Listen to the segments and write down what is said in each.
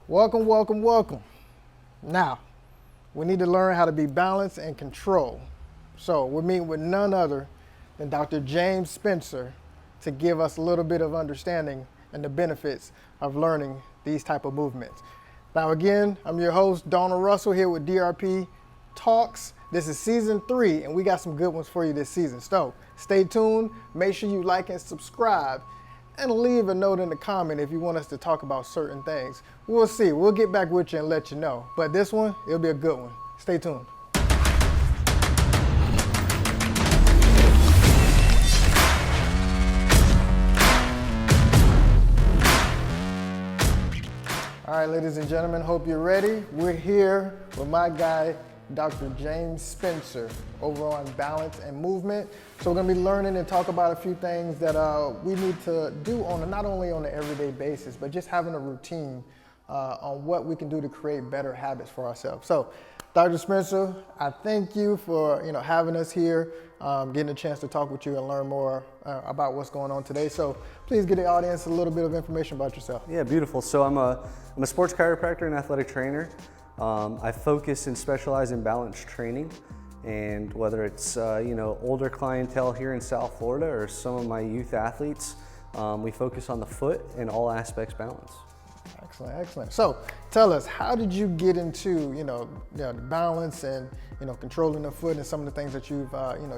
Welcome, welcome, welcome. Now, we need to learn how to be balanced and control. So we're meeting with none other than Dr. James Spencer to give us a little bit of understanding and the benefits of learning these type of movements. Now again, I'm your host, Donald Russell, here with DRP Talks. This is season 3, and we got some good ones for you this season. So stay tuned, make sure you like and subscribe, and leave a note in the comment if you want us to talk about certain things. We'll see, we'll get back with you and let you know. But this one, it'll be a good one. Stay tuned. All right, ladies and gentlemen, hope you're ready. We're here with my guy, Dr. James Spencer, over on balance and movement. So we're gonna be learning and talk about a few things that we need to do not only on an everyday basis, but just having a routine on what we can do to create better habits for ourselves. So, Dr. Spencer, I thank you for having us here, getting a chance to talk with you and learn more about what's going on today. So please give the audience a little bit of information about yourself. Yeah, beautiful. So I'm a sports chiropractor and athletic trainer. I focus and specialize in balance training, and whether it's older clientele here in South Florida or some of my youth athletes, we focus on the foot and all aspects balance. Excellent, excellent. So tell us, how did you get into the balance and controlling the foot and some of the things that you've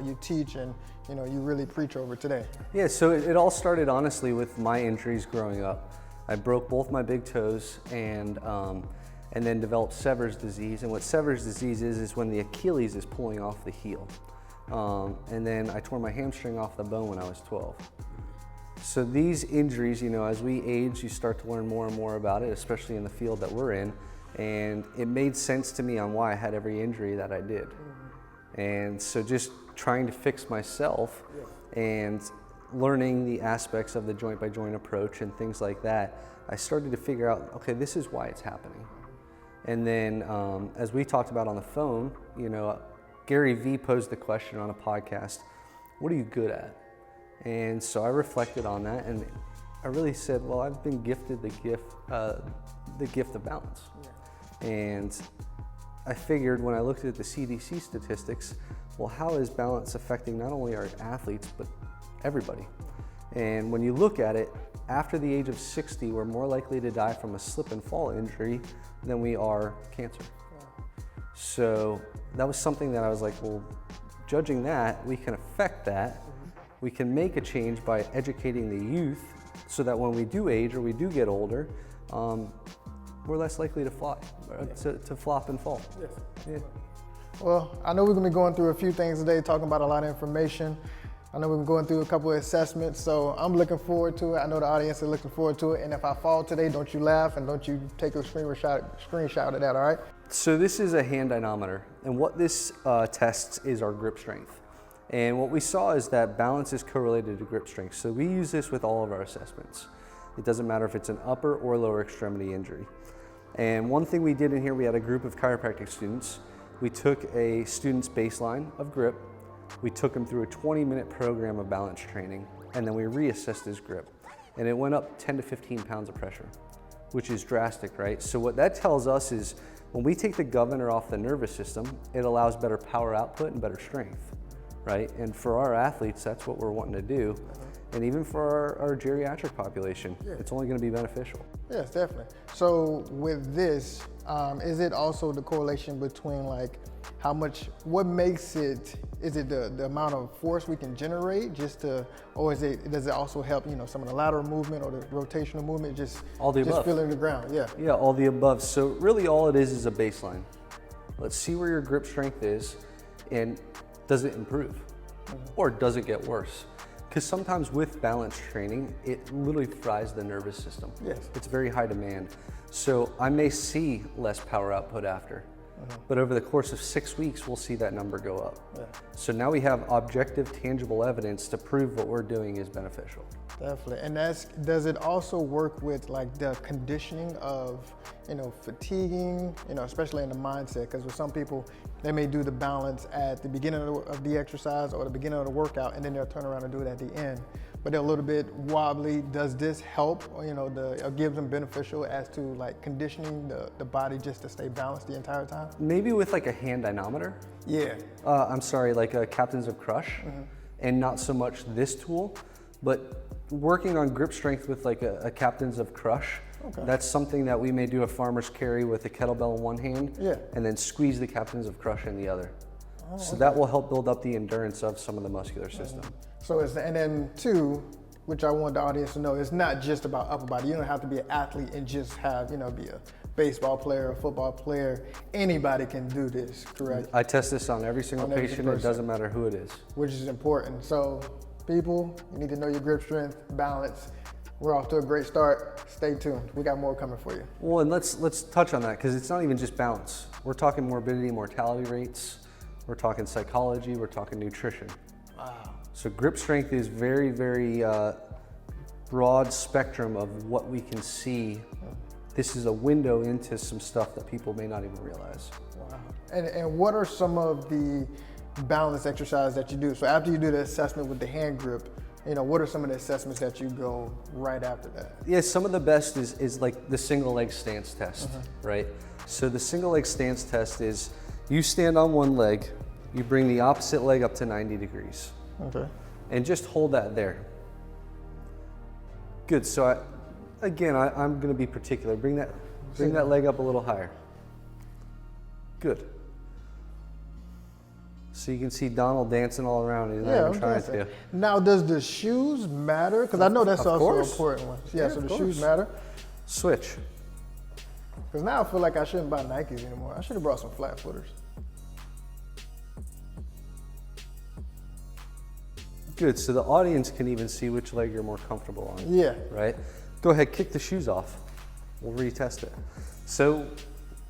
you teach and you really preach over today? Yeah, so it all started honestly with my injuries growing up. I broke both my big toes and then developed Seige's disease. And what Seige's disease is when the Achilles is pulling off the heel. And then I tore my hamstring off the bone when I was 12. So these injuries, as we age, you start to learn more and more about it, especially in the field that we're in. And it made sense to me on why I had every injury that I did. And so just trying to fix myself and learning the aspects of the joint by joint approach and things like that, I started to figure out, okay, this is why it's happening. And then as we talked about on the phone, Gary Vee posed the question on a podcast, what are you good at? And so I reflected on that, and I really said, well, I've been gifted the gift of balance. Yeah. And I figured when I looked at the CDC statistics, well, how is balance affecting not only our athletes, but everybody? And when you look at it, after the age of 60, we're more likely to die from a slip and fall injury than we are cancer. Yeah. So that was something that I was like, well, judging that, we can affect that. We can make a change by educating the youth so that when we do age or we do get older, we're less likely to fly, to flop and fall. Yes. Yeah. Well, I know we're gonna be going through a few things today, talking about a lot of information. I know we've been going through a couple of assessments, so I'm looking forward to it. I know the audience is looking forward to it. And if I fall today, don't you laugh and don't you take a screenshot of that, all right? So this is a hand dynamometer, and what this tests is our grip strength. And what we saw is that balance is correlated to grip strength. So we use this with all of our assessments. It doesn't matter if it's an upper or lower extremity injury. And one thing we did in here, we had a group of chiropractic students. We took a student's baseline of grip. We took him through a 20-minute program of balance training, and then we reassessed his grip. And it went up 10 to 15 pounds of pressure, which is drastic, right? So what that tells us is when we take the governor off the nervous system, it allows better power output and better strength. Right? And for our athletes, that's what we're wanting to do. And even for our geriatric population, it's only going to be beneficial. Yes, definitely. So with this, is it also the correlation between what makes it, is it the amount of force we can generate or does it also help, some of the lateral movement or the rotational movement, all the above. Just feeling the ground, yeah. Yeah, all the above. So really all it is a baseline. Let's see where your grip strength is, and does it improve or does it get worse? Because sometimes with balance training, it literally fries the nervous system. Yes. It's very high demand. So I may see less power output after, but over the course of 6 weeks, we'll see that number go up. Yeah. So now we have objective, tangible evidence to prove what we're doing is beneficial. Definitely. And does it also work with the conditioning of, fatiguing, especially in the mindset? Because with some people, they may do the balance at the beginning of the exercise or the beginning of the workout, and then they'll turn around and do it at the end. but they're a little bit wobbly. Does this help, or, you know, or give them beneficial as to like conditioning the body just to stay balanced the entire time? Maybe with like a hand dynamometer. Yeah. I'm sorry, like a Captains of Crush, and not so much this tool, but working on grip strength with like a Captains of Crush. Okay. That's something that we may do a farmer's carry with a kettlebell in one hand, Yeah. and then squeeze the Captains of Crush in the other. Oh, so okay. that will help build up the endurance of some of the muscular system. So and then two, which I want the audience to know, it's not just about upper body. You don't have to be an athlete and just have, you know, be a baseball player, a football player. Anybody can do this, correct? I test this on every single On every patient. person. It doesn't matter who it is. Which is important. So people, you need to know your grip strength, balance. We're off to a great start. Stay tuned. We got more coming for you. Well, and let's touch on that, because it's not even just balance. We're talking morbidity, mortality rates. We're talking psychology. We're talking nutrition. Wow. So grip strength is very, very broad spectrum of what we can see. This is a window into some stuff that people may not even realize. Wow. And what are some of the balance exercises that you do? So after you do the assessment with the hand grip, you know, what are some of the assessments that you go right after that? Yeah, some of the best is like the single leg stance test, right? So the single leg stance test is you stand on one leg, you bring the opposite leg up to 90 degrees. Okay. And just hold that there. Good, so I'm gonna be particular. Bring that leg up a little higher. Good. So you can see Donald dancing all around. He's not even trying to. Now, does the shoes matter? Because I know that's also an important one. Yeah, so the shoes matter. Switch. Because now I feel like I shouldn't buy Nikes anymore. I should have brought some flat footers. Good, so the audience can even see which leg you're more comfortable on. Yeah. Right? Go ahead, kick the shoes off. We'll retest it. So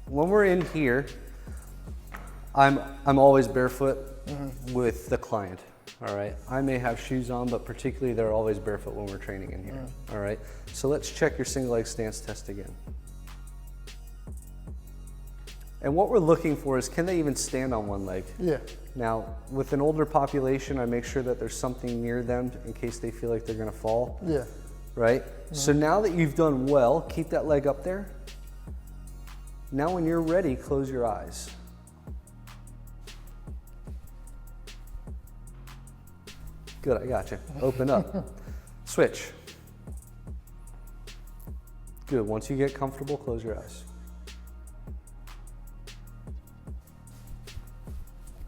when we're in here, I'm always barefoot with the client, all right? I may have shoes on, but particularly they're always barefoot when we're training in here, all right? So let's check your single leg stance test again. And what we're looking for is, can they even stand on one leg? Yeah. Now, with an older population, I make sure that there's something near them in case they feel like they're gonna fall. Yeah. Right? So now that you've done well, keep that leg up there. Now when you're ready, close your eyes. Good, I got you. Open up. Switch. Good, once you get comfortable, close your eyes.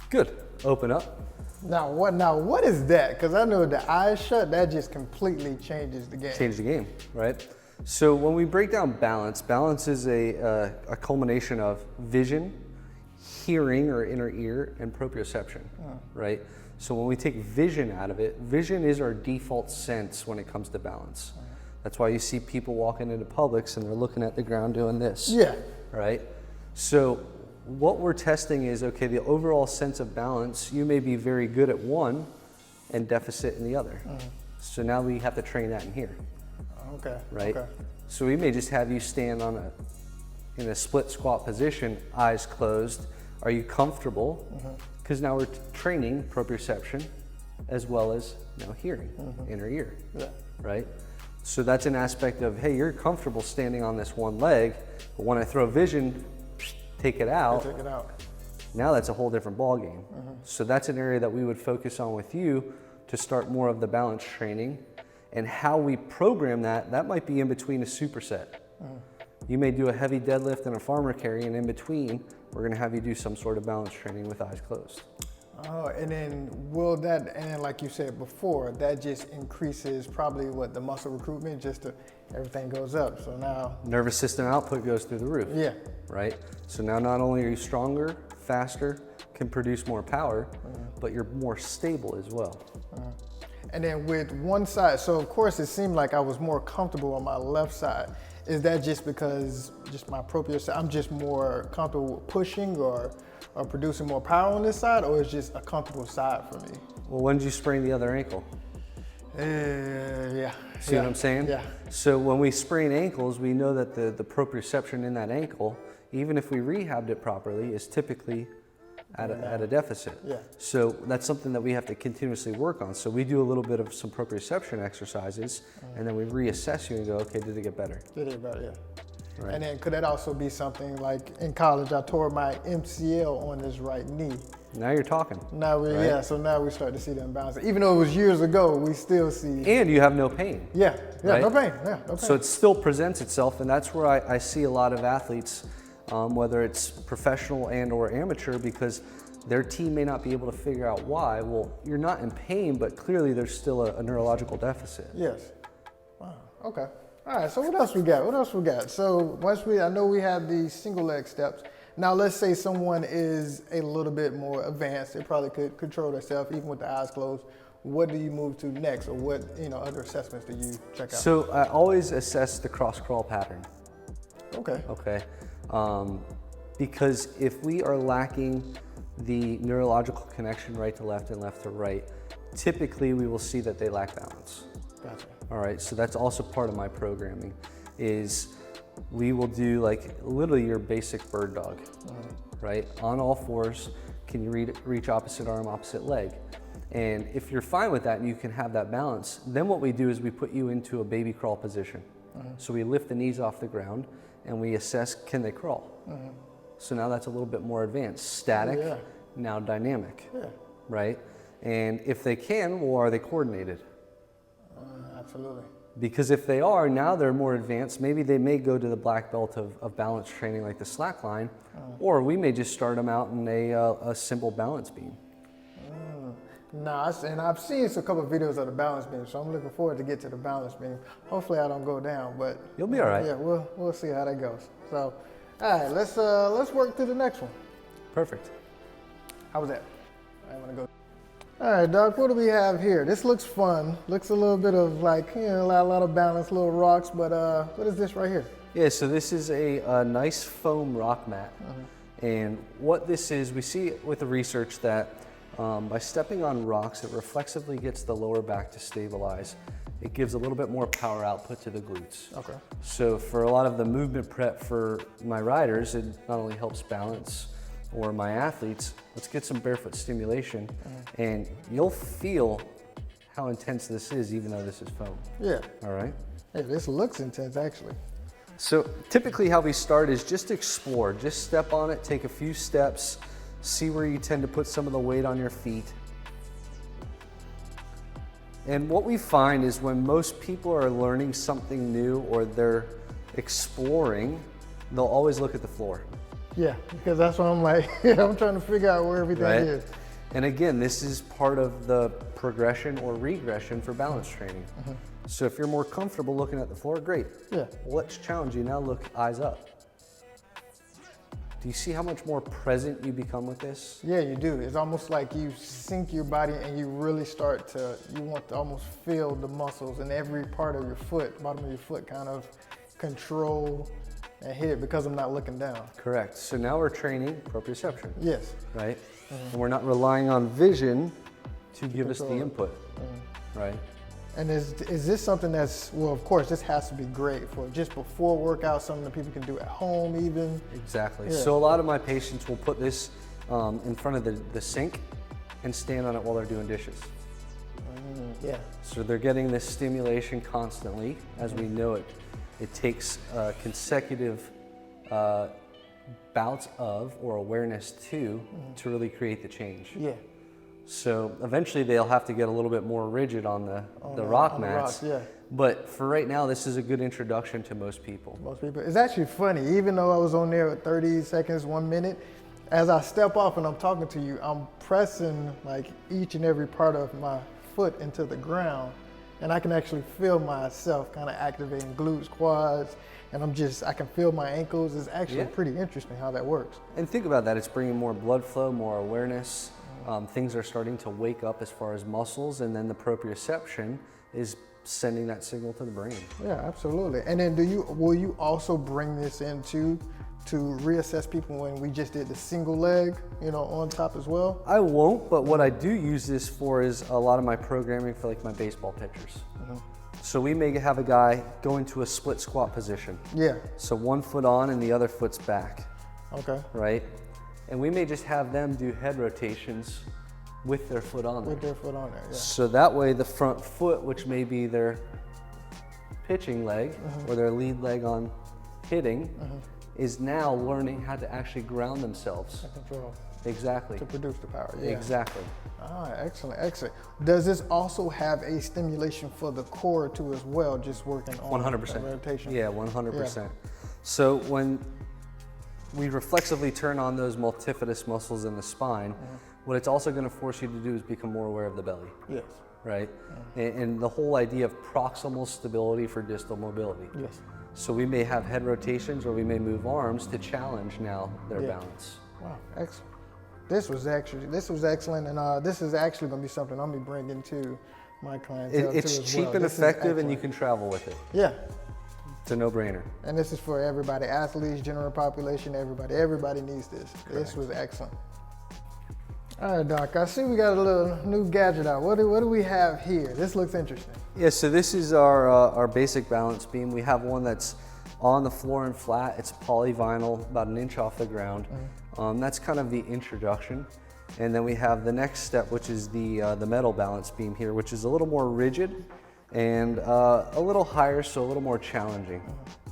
Good, open up. Now what is that? Because I know the eyes shut, that just completely changes the game. Change the game, right? So when we break down balance, balance is a culmination of vision, hearing or inner ear, and proprioception, right? So when we take vision out of it, vision is our default sense when it comes to balance. That's why you see people walking into Publix and they're looking at the ground doing this. Yeah. Right? So what we're testing is, okay, the overall sense of balance, you may be very good at one and deficit in the other. So now we have to train that in here. Okay. Right? Okay. So we may just have you stand in a split squat position, eyes closed. Are you comfortable? Because now we're training proprioception as well as now hearing, inner ear. Yeah. Right? So that's an aspect of, hey, you're comfortable standing on this one leg, but when I throw vision, take it out. Take it out. Now that's a whole different ball game. So that's an area that we would focus on with you to start more of the balance training. And how we program that might be in between a superset. You may do a heavy deadlift and a farmer carry, and in between, we're gonna have you do some sort of balance training with eyes closed. Oh, and then and then like you said before, that just increases probably what, the muscle recruitment, everything goes up. So now. Nervous system output goes through the roof. Yeah. Right? So now not only are you stronger, faster, can produce more power, but you're more stable as well. And then with one side, so of course it seemed like I was more comfortable on my left side. Is that just because my proprioception, I'm just more comfortable pushing or producing more power on this side, or it's just a comfortable side for me? Well, when did you sprain the other ankle? Yeah. See what I'm saying? Yeah. So when we sprain ankles, we know that the proprioception in that ankle, even if we rehabbed it properly, is typically at a deficit. Yeah. So that's something that we have to continuously work on. So we do a little bit of some proprioception exercises, and then we reassess you and go, okay, did it get better? Did it better, yeah. Right. And then could that also be something like in college, I tore my MCL on this right knee. Now you're talking. Now we, right? yeah, so now we start to see the imbalance. Even though it was years ago, we still see. And you have no pain. Yeah, right? no pain, yeah, no pain. So it still presents itself, and that's where I see a lot of athletes, whether it's professional and or amateur, because their team may not be able to figure out why. Well, you're not in pain, but clearly there's still a neurological deficit. Yes. Wow, okay. All right, so what else we got? What else we got? So I know we have the single leg steps. Now let's say someone is a little bit more advanced. They probably could control themselves even with the eyes closed. What do you move to next, or what other assessments do you check out? So I always assess the cross crawl pattern. Okay. Okay. Because if we are lacking the neurological connection right to left and left to right, typically we will see that they lack balance. Gotcha. All right, so that's also part of my programming, is we will do like literally your basic bird dog, right? On all fours, can you reach opposite arm, opposite leg? And if you're fine with that and you can have that balance, then what we do is we put you into a baby crawl position. So we lift the knees off the ground and we assess, can they crawl? So now that's a little bit more advanced, static, Yeah. now dynamic, Yeah. right? And if they can, well, are they coordinated? Absolutely. Because if they are, now they're more advanced. Maybe they may go to the black belt of balance training like the slack line, or we may just start them out in a simple balance beam. And I've seen a couple of videos of the balance beam, so I'm looking forward to get to the balance beam. Hopefully I don't go down, but You'll be all right. Yeah, we'll see how that goes. So, all right, let's work to the next one. Perfect. How was that? I want to go. All right, Doc, what do we have here? This looks fun. Looks a little bit of like, a lot of balance, little rocks, but what is this right here? Yeah, so this is a nice foam rock mat. And what this is, we see with the research that by stepping on rocks, it reflexively gets the lower back to stabilize. It gives a little bit more power output to the glutes. Okay. So for a lot of the movement prep for my riders, it not only helps balance, or my athletes, let's get some barefoot stimulation, and you'll feel how intense this is, even though this is foam. Yeah. All right? Hey, this looks intense, actually. So typically how we start is just explore, just step on it, take a few steps, see where you tend to put some of the weight on your feet. And what we find is when most people are learning something new or they're exploring, they'll always look at the floor. Yeah, because that's what I'm like, I'm trying to figure out where everything Right. is. And again, this is part of the progression or regression for balance training. So if you're more comfortable looking at the floor, great. Yeah. Well, let's challenge you. Now look eyes up. Do you see how much more present you become with this? Yeah, you do. It's almost like you sink your body and you really you want to almost feel the muscles in every part of your foot, bottom of your foot, kind of control and hit it because I'm not looking down. Correct. So now we're training proprioception, Yes. right? And we're not relying on vision to give us the Control it. input, right? And is this something that's, well, of course, this has to be great for just before workout, something that people can do at home even. Exactly. Yeah. So a lot of my patients will put this in front of the sink and stand on it while they're doing dishes. Yeah. So they're getting this stimulation constantly. As we know it, it takes consecutive bouts of or awareness to really create the change. Yeah. So eventually they'll have to get a little bit more rigid on the rock on the mats. rocks, yeah. But for right now, this is a good introduction to most people. Most people. It's actually funny, even though I was on there at 30 seconds, 1 minute, as I step off and I'm talking to you, I'm pressing like each and every part of my foot into the ground, and I can actually feel myself kind of activating glutes, quads, and I can feel my ankles. It's actually pretty interesting how that works. And think about that, it's bringing more blood flow, more awareness. Things are starting to wake up as far as muscles, and then the proprioception is sending that signal to the brain. Yeah, absolutely. And then will you also bring this into to reassess people when we just did the single leg, on top as well? I won't, but what I do use this for is a lot of my programming for like my baseball pitchers. So we may have a guy go into a split squat position. Yeah. So one foot on and the other foot's back, Okay. right? And we may just have them do head rotations with their foot on there. With their foot on there, yeah. So that way the front foot, which may be their pitching leg or their lead leg on hitting, is now learning how to actually ground themselves. Control. Exactly. To produce the power, yeah. Exactly. Ah, excellent, excellent. Does this also have a stimulation for the core too as well, just working on 100%. rotation? Yeah, 100%. So when we reflexively turn on those multifidus muscles in the spine, what it's also going to force you to do is become more aware of the belly. Yes. Right? And the whole idea of proximal stability for distal mobility. Yes. So we may have head rotations or we may move arms to challenge now their balance. Wow, excellent. This was excellent, and this is actually going to be something I'm going to be bringing to my clientele It's too as cheap well. and This is effective, and you excellent. can travel with it. Yeah, It's a no-brainer. and this is for everybody, athletes, general population, everybody. Everybody needs this. This was excellent. All right, Doc, I see we got a little new gadget out. What do we have here? This looks interesting. Yeah, so this is our basic balance beam. We have one that's on the floor and flat. It's polyvinyl, about an inch off the ground. That's kind of the introduction. And then we have the next step, which is the metal balance beam here, which is a little more rigid and a little higher, so a little more challenging.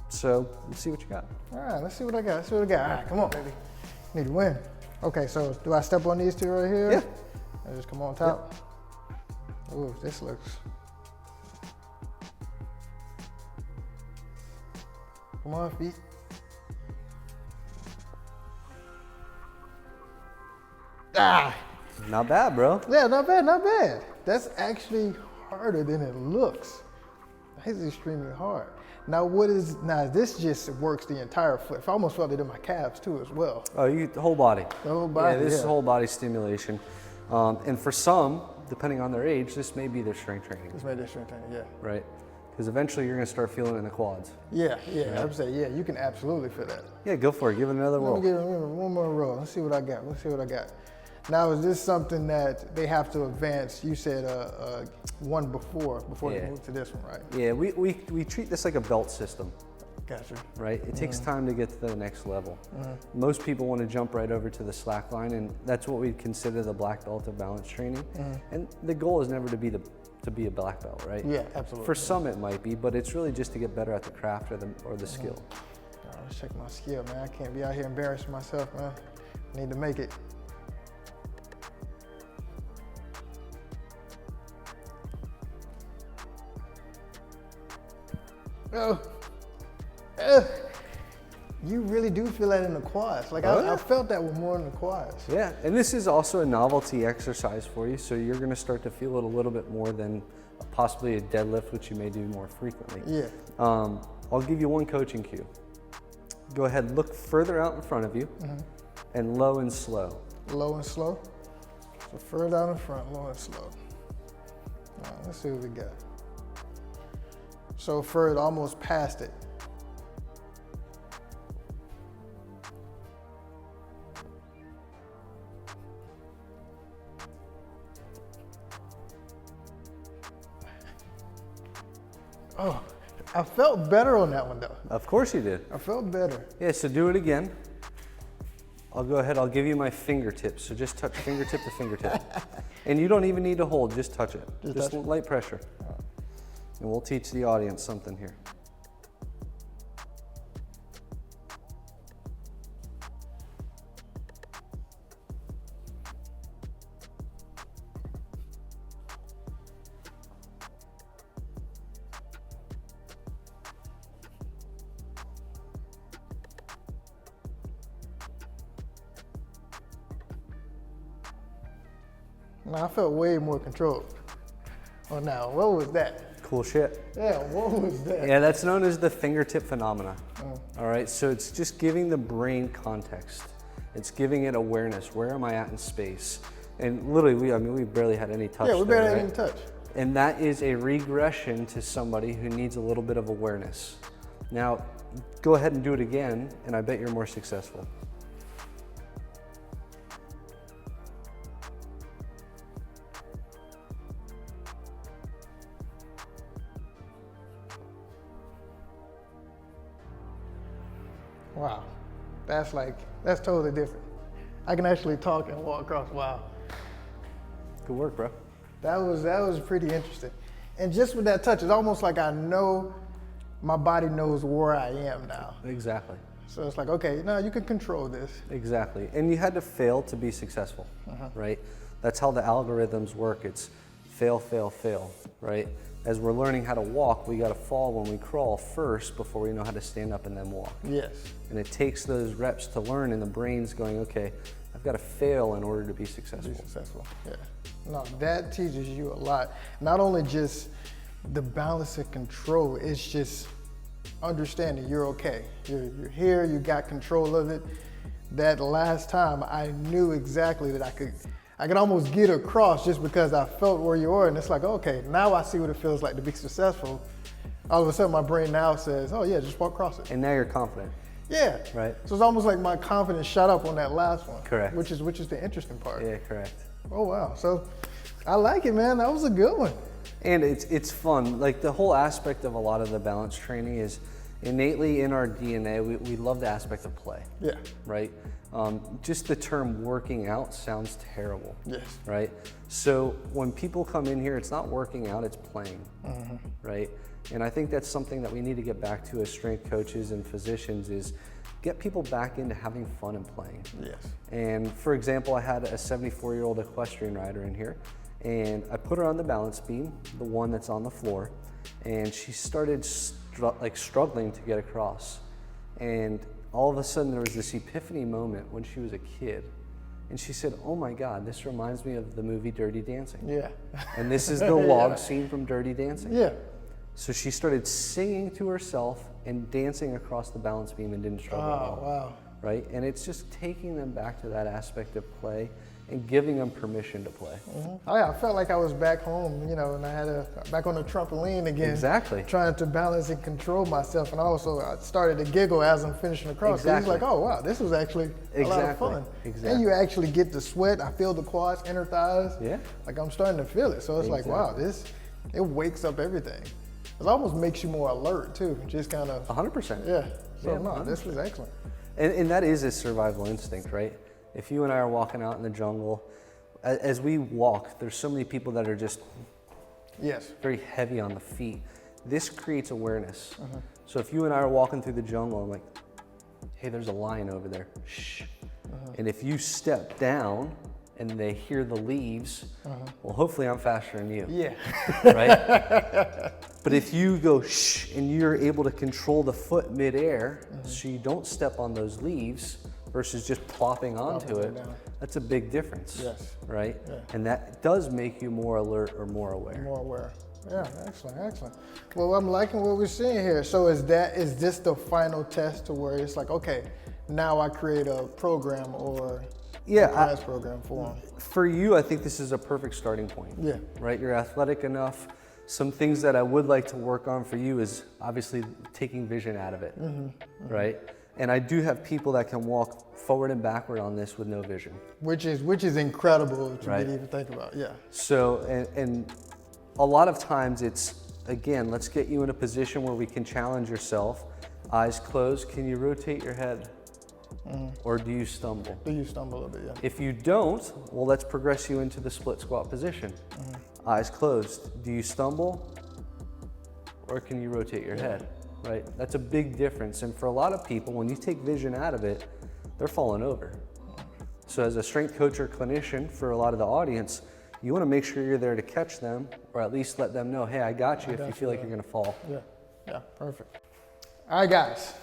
So let's see what you got. All right, let's see what I got. Let's see what I got. All right, come on, baby. Need to win. Okay, so do I step on these two right here? Yeah. And just come on top? Ooh, this looks... Come on, feet. Ah! Not bad, bro. Yeah, not bad, not bad. That's actually harder than it looks. It's extremely hard. Now, this just works the entire foot. I almost felt it in my calves too as well. Oh, the whole body. The whole body, Yeah, this is yeah. whole body stimulation. And for some, depending on their age, this may be their strength training, This made this strength training, yeah. right? Because eventually you're gonna start feeling it in the quads. Yeah, I'm saying, yeah, you can absolutely feel that. Yeah, go for it, give it another Let roll. me give it one more roll. Let's see what I got. Let's see what I got. Now, is this something that they have to advance? You said one before they move to this one, right? Yeah, we treat this like a belt system, Gotcha. right? It takes time to get to the next level. Most people want to jump right over to the slack line, and that's what we consider the black belt of balance training. And the goal is never to be a black belt, right? Yeah, absolutely. For some it might be, but it's really just to get better at the craft or the skill. Let's check my skill, man. I can't be out here embarrassing myself, man. I need to make it. Oh. You really do feel that in the quads. Like I felt that with more in the quads. Yeah, and this is also a novelty exercise for you, so you're gonna start to feel it a little bit more than possibly a deadlift, which you may do more frequently. Yeah. I'll give you one coaching cue. Go ahead, look further out in front of you, and low and slow. Low and slow. So further out in front, low and slow. All right, let's see what we got. So further, almost past it. Oh, I felt better on that one though. Of course you did. I felt better. Yeah, so do it again. I'll go ahead, I'll give you my fingertips. So just touch fingertip to fingertip. And you don't even need to hold, just touch it. Just touch it? light pressure. And we'll teach the audience something here. Now I felt way more controlled. Oh, now what was that? Cool shit. Yeah, what was that? Yeah, that's known as the fingertip phenomena. All right, so it's just giving the brain context. It's giving it awareness. Where am I at in space? And literally, we barely had any touch. Yeah, we there, barely right? even touch. And that is a regression to somebody who needs a little bit of awareness. Now, go ahead and do it again, and I bet you're more successful. Wow, that's totally different. I can actually talk and walk across. Wow. Good work, bro. That was pretty interesting. And just with that touch, it's almost like I know my body knows where I am now. Exactly. So it's like, okay, now you can control this. Exactly. And you had to fail to be successful, right? That's how the algorithms work. It's fail, fail, fail, right? As we're learning how to walk, we got to fall when we crawl first before we know how to stand up and then walk. Yes. And it takes those reps to learn, and the brain's going, okay, I've got to fail in order to be successful. Be successful, yeah. No, that teaches you a lot. Not only just the balance and control, it's just understanding you're okay. You're here, you got control of it. That last time, I knew exactly that I could almost get across just because I felt where you were, and it's like, okay, now I see what it feels like to be successful. All of a sudden, my brain now says, oh yeah, just walk across it. And now you're confident. Yeah. Right. So it's almost like my confidence shot up on that last one. Correct. Which is the interesting part. Yeah, correct. Oh wow. So I like it, man. That was a good one. And it's fun. Like the whole aspect of a lot of the balance training is innately in our DNA. We love the aspect of play. Yeah. Right? Just the term working out sounds terrible. Yes. Right? So when people come in here, it's not working out, it's playing. Right? And I think that's something that we need to get back to as strength coaches and physicians is get people back into having fun and playing. Yes. And for example, I had a 74-year-old equestrian rider in here, and I put her on the balance beam, the one that's on the floor, and she started struggling to get across. And all of a sudden there was this epiphany moment when she was a kid. And she said, oh my God, this reminds me of the movie Dirty Dancing. Yeah. And this is the log scene from Dirty Dancing. Yeah. So she started singing to herself and dancing across the balance beam and didn't struggle at all. Wow. Right? And it's just taking them back to that aspect of play and giving them permission to play. Oh yeah, I felt like I was back home, you know, and I had back on the trampoline again. Exactly. Trying to balance and control myself. And also I started to giggle as I'm finishing across. Exactly. So it's like, oh wow, this was actually a lot of fun. Exactly. And you actually get the sweat. I feel the quads, inner thighs. Yeah. Like I'm starting to feel it. So it's like, wow, it wakes up everything. It almost makes you more alert too, just kind of. 100%. Yeah, so Yeah, no, 100%. this was excellent. And that is a survival instinct, right? If you and I are walking out in the jungle, as we walk, there's so many people that are just Yes. very heavy on the feet. This creates awareness. So if you and I are walking through the jungle, I'm like, hey, there's a lion over there, shh. And if you step down and they hear the leaves, well, hopefully I'm faster than you. Yeah. Right? But if you go shh and you're able to control the foot midair so you don't step on those leaves versus just plopping onto it, that's a big difference. Yes. Right? Yeah. And that does make you more alert or more aware. More aware. Yeah, excellent, excellent. Well, I'm liking what we're seeing here. So is this the final test to where it's like, okay, now I create a program or a class program for them? For you, I think this is a perfect starting point. Yeah. Right? You're athletic enough. Some things that I would like to work on for you is obviously taking vision out of it. Right? And I do have people that can walk forward and backward on this with no vision. Which is incredible to Right. me to even think about. Yeah. So, and a lot of times it's, again, let's get you in a position where we can challenge yourself. Eyes closed, can you rotate your head? Or do you stumble? Do you stumble a bit? Yeah. If you don't, well, let's progress you into the split squat position. Eyes closed, do you stumble? Or can you rotate your head? Right? That's a big difference. And for a lot of people, when you take vision out of it, they're falling over. So as a strength coach or clinician for a lot of the audience, you want to make sure you're there to catch them, or at least let them know, hey, I got you if you feel like you're going to fall. Yeah. Yeah. Perfect. All right, guys.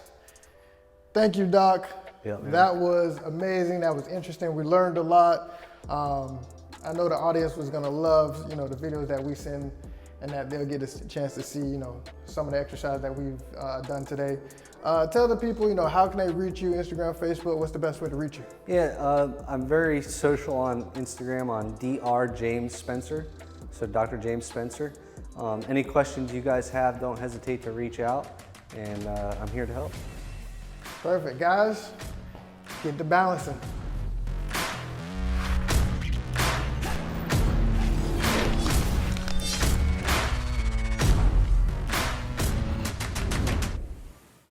Thank you, Doc. Yeah, man. That was amazing. That was interesting. We learned a lot. I know the audience was gonna love, the videos that we send, and that they'll get a chance to see, some of the exercise that we've done today. Tell the people, how can they reach you? Instagram, Facebook. What's the best way to reach you? Yeah, I'm very social on Instagram on Dr. James Spencer. So Dr. James Spencer. Any questions you guys have, don't hesitate to reach out, and I'm here to help. Perfect, guys. Get to balancing.